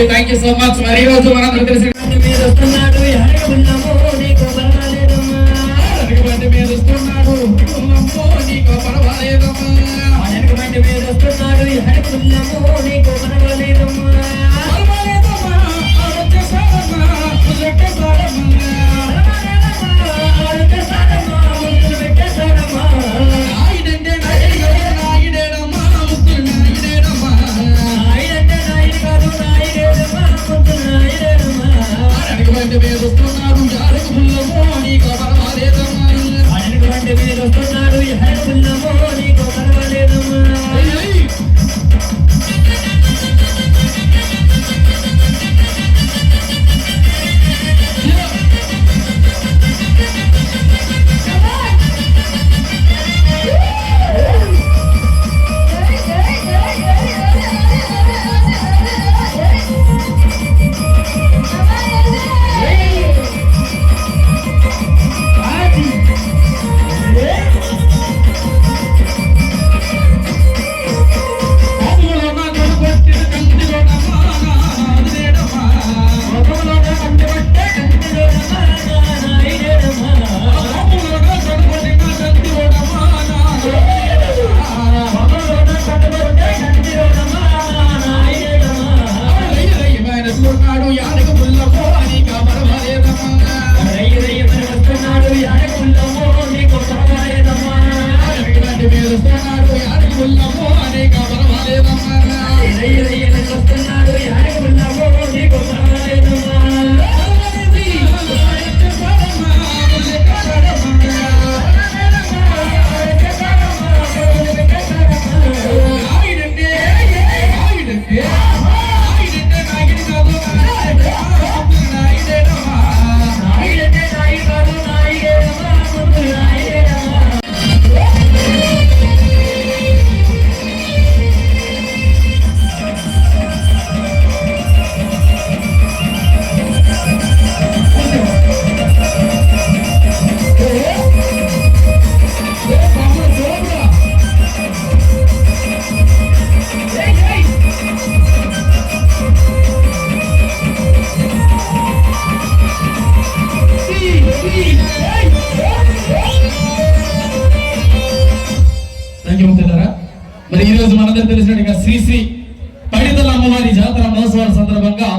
Thank you so much. Mari roju manandru telisi meer vastunnadu yadullamo neeku paravaledamma ayanukante meer vastunnadu ullamo neeku paravaledamma ayanukante meer vastunnadu yadullamo neeku paravaledamma paravaledamma arutte sadamma ullette sadamma arutte sadamma ullette sadamma aidende naidedamma muttu naidedamma aidende naid kadu naidedamma muttu naidedamma ayanukante meer vastunnadu yadullamo neeku paravaledamma ayanukante meer vastunnadu yadullamo neeku paravaledamma మరి ఈ రోజు మనందరికీ తెలిసినట్టుగా శ్రీ శ్రీ పైడితల్లి అమ్మవారి జాతర మహోత్సవాల సందర్భంగా